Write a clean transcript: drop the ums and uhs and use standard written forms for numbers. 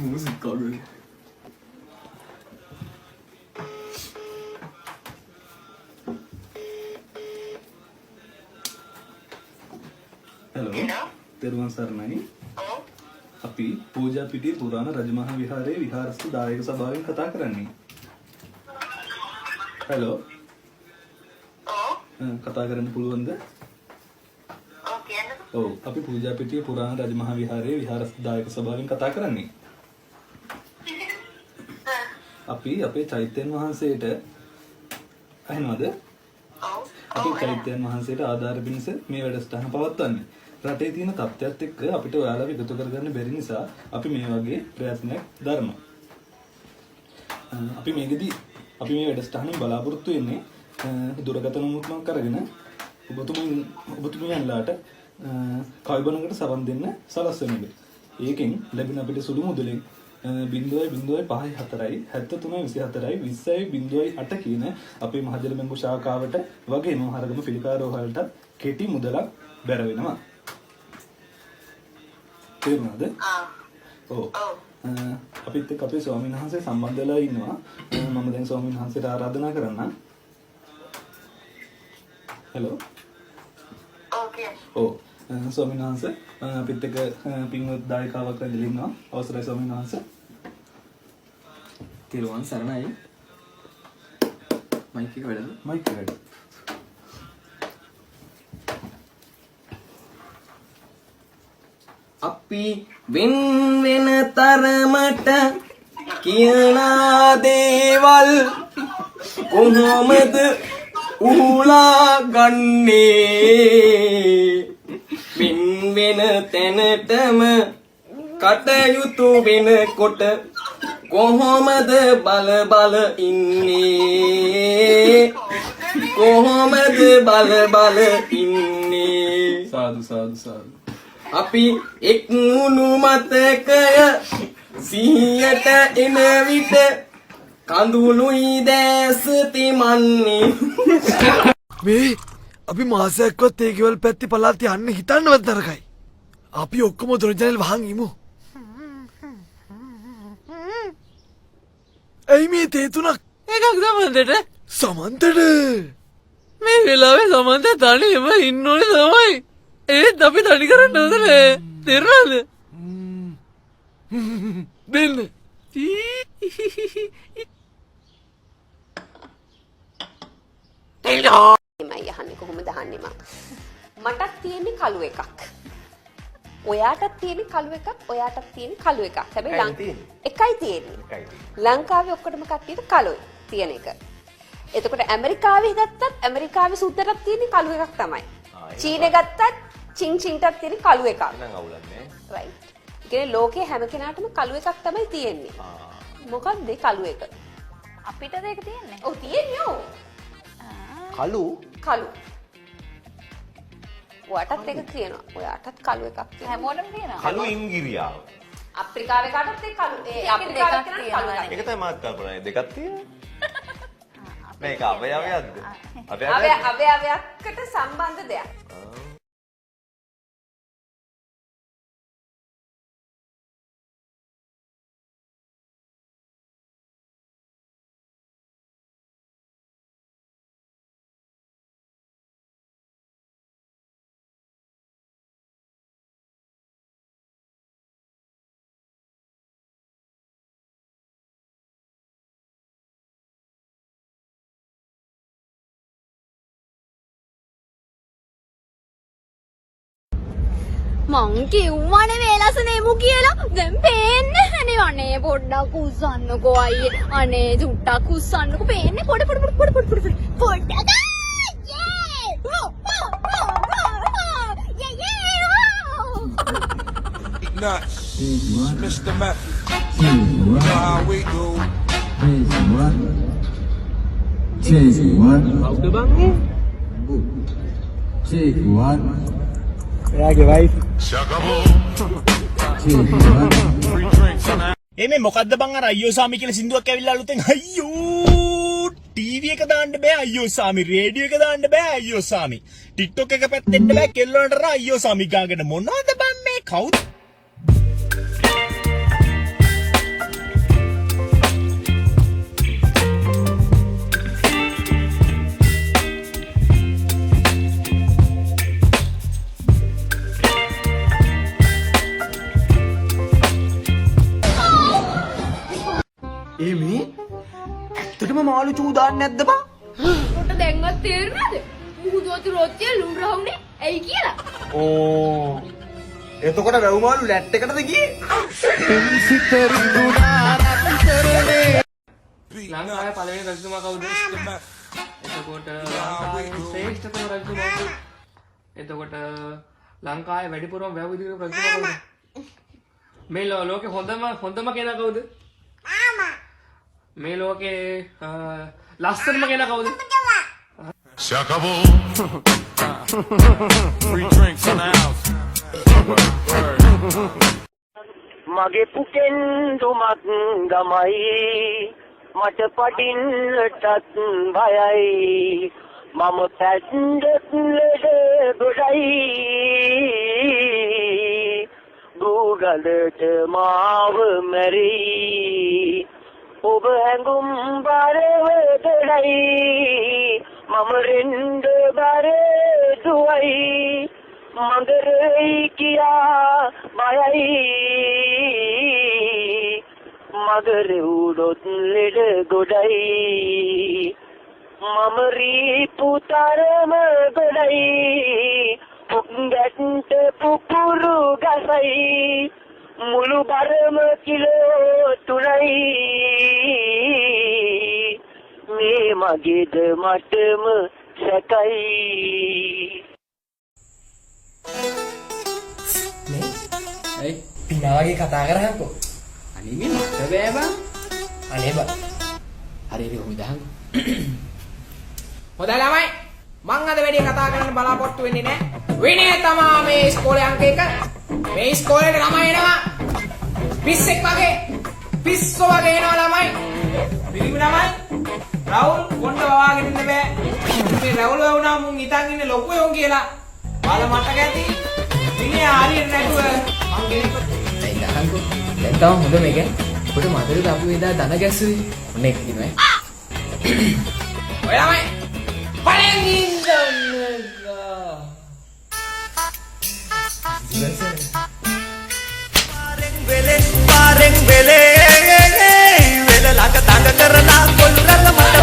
Musik already. Hello. තෙරුවන් සරණයි. අපි පූජා පිටියේ පුරාණ රජමහා විහාරයේ විහාරස්ථ දායක සභාවෙන් කතා කරන්නේ. Hello. කතා කරන්න පුළුවන්ද? ඔව් අපි පූජා පිටියේ පුරාණ රජමහා විහාරයේ විහාරස්ථ දායක සභාවෙන් කතා කරන්නේ. අපි අපේ චෛත්‍යයන් වහන්සේට අහනවද? අපි චෛත්‍යයන් වහන්සේට ආධාර පිණිස මේ වැඩසටහන පවත්වන්නේ. රටේ තියෙන තත්ත්වයක් එක්ක අපිට ඔයාලා එකතු කරගන්න බැරි නිසා අපි මේ වගේ ප්‍රයත්නයක් දරනවා. අපි මේකෙදි අපි මේ වැඩසටහනින් බලාපොරොත්තු වෙන්නේ දුරකථන නමුත්මක් කරගෙන ඔබතුමියන්ලාට කවිබනකට සවන් දෙන්න සලස්වන එක. ඒකෙන් ලැබෙන අපිට සුළු මුදලින් 0.5 73 20.8 කියන අපේ මහජන බැංකුව ශාඛාවට වගේම හරගම පිළිකාරෝහලට කෙටි මුදලක් බැර වෙනවා. තේරුණාද? ඔව්. අපිත් එක්ක අපේ ස්වාමීන් වහන්සේ සම්බන්ධ වෙලා ඉන්නවා. මම දැන් ස්වාමීන් වහන්සේට ආරාධනා කරන්නම්. හෙලෝ. ඕකේ. ඔව්. ස්වාමීන් වහන්සේ අපිත් එක්ක පින්වත් දායකාවක් රැඳිලා ඉන්නවා. අවසරයි ස්වාමීන් වහන්සේ. තෙරුවන් සරණයි. මයික් එක වැඩද? මයික් එක වැඩ. අපි වෙන වෙන තරමට කියලා දේවල් කොහොමද උහුලා ගන්නේ? වෙන වෙන තැනටම කටයුතු වෙනකොට කොහොමද බල බල ඉන්නේ? කොහොමද බල බල ඉන්නේ? සාදු සාදු සාදු. අපි එක් වුණු මතකය සිහියට එන විට කඳුළුයි දැස් තිමන්නේ. මේ අපි මාසයක්වත් ඒ ගෙවල් පැත්තේ පළාත් යන්න හිතන්නවත් නරකයි. අපි ඔක්කොම දොරජනල් වහන් ඉමු. ඇයි මේ තේ තුනක්? එකක් සමන්තට. සමන්තට මේ වෙලාවේ සමන්ත තනියම ඉන්න ඕනේ තමයි. ඒත් අපි තනි කරන්න හදන්නේ. තේරුණාද? දෙන්න. මයි අහන්නේ කොහොමද අහන්නේ මම. මටත් තියෙන්නේ කළු එකක්. ඔයාටත් තියෙන්නේ කළු එකක්, ඔයාටත් තියෙන්නේ කළු එකක්. හැබැයි එකයි තියෙන්නේ. ලංකාවේ ඔක්කොටම කට්ටියට කළුයි තියෙන එක. එතකොට ඇමරිකාවේ ගත්තත් ඇමරිකාවේ සුද්දටත් තියෙන්නේ කළු එකක් තමයි. චීනේ ගත්තත් චින් චින්ටත් තියෙන්නේ කළු එකක්. එහෙනම් අවුලක් නෑ. රයිට්. ඒ කියන්නේ ලෝකේ හැම කෙනාටම කළු එකක් තමයි තියෙන්නේ. මොකක්ද ඒ කළු එක? අපිට දෙක තියෙන්නේ. ඔව් තියෙන්නේ ඔව්. කළු කළු. ඔයාටත් එක තියෙනවා. ඔයාටත් කළු එකක් තියෙනවා. හැමෝටම තියෙනවා. කළු ඉංගිරියාව. අප්‍රිකාවේ කාටත් ඒ කළු. ඒ අප්‍රිකාවේ කෙනා කළු එකක්. ඒක තමයි මාත් කල්පනා දෙකක් තියෙනවා. මේක අවයවයක්ද? අවයවයකට සම්බන්ධ දෙයක්. මං කිව්වනේ වේලසන එමු කියලා. දැන් පේන්නේ නැහැ. අනේ පොඩ්ඩක් උස්සන්නකෝ අයියේ. අනේ චුට්ටක් උස්සන්නකෝ. පේන්නේ පොඩ පොඩක්. Nuts. Mr. Meth. You know how we do. එයාගේ වයිෆ් මේ මොකද්ද බං අර අයියෝ සාමි කියලා සින්දුවක් ඇවිල්ලා අලුතෙන් අයියෝ ටීවී එක දාන්න බෑ අයියෝ සාමි රේඩියෝ එක දාන්න බෑ අයියෝ සාමි ටික්ටොක් එක පැත්තෙන්න බෑ කෙල්ලන්ට අයියෝ සාමි ගාගෙන මොනවද බං මේ කවුද මාළු චූ දාන්නේ නැද්ද බා? ඔට දැන්වත් තේරෙනවද? මුහුදු වතුර ඔච්චර ලුණු රහුනේ ඇයි කියලා? ඕ. එතකොට වැව් මාළු ලැට් එකටද ගියේ? ලංකාවේ පළවෙනි රජතුමා කවුද? එතකොට ලංකාවේ ශ්‍රේෂ්ඨතම රජතුමා කවුද? එතකොට ලංකාවේ වැඩිපුරම වැව් ඉදිරියට රජතුමා කවුද? මේ ලෝකේ හොඳම කෙනා කවුද? මේ ලෝකේ ලස්සනම කෙනා කවුද? Free drinks in the house. මගේ පුතෙන් දුමක් ගමයි මට පටින්නටත් බයයි මම පැද්දත් ලෙඩ ගොඩයි ගුගලට මාව මැරී ඔබ හැඟුම් බරව දෙලයි මම රෙන්ඩ බර දුවයි මගරයි කියා බයයි මගර උඩොත් ලෙඩ ගොඩයි මම රීපුතරම ගොඩයි පුංගට්ට පුපුරු ගසයි මුළු බරම කිලෝ 3යි මේ මගේද මටම සැකයි ඇයි පිනාගේ කතා කරහන්කෝ අනේ මේ මට බෑ බං අනේ බං හරි කොහොමද හංගෝ හොඳයි ළමයි මං අද වැඩි කතා කරන්න බලාපොරොත්තු වෙන්නේ නැහැ විනය තමා මේ ඉස්කෝලේ අංක 1 මේ ඉස්කෝලේට ළමයි එනවා පිස්සෙක් වගේ පිස්සෝ වගේ එනවා ළමයි පිළිමි ළමයි රවුල් කොණ්ඩ වවාගෙන ඉන්න බෑ මේ රවුල් වුණා මුන් හිතන් ඉන්නේ ලොකු යෝන් කියලා බාල මට ගැති විනය හරියට නැතුව මං ගෙනිපොත් ඒ දහංකෝ දැන් තව හොඳ මේක පොඩ මදරට අපි එදා දන ගැස්සුවේ ඔන්න ඒක දිනයි ඔය ළමයි පලෙන් පාරෙන් වෙලේ වෙල ළඟ තඟ කරලා කොල්ලර මට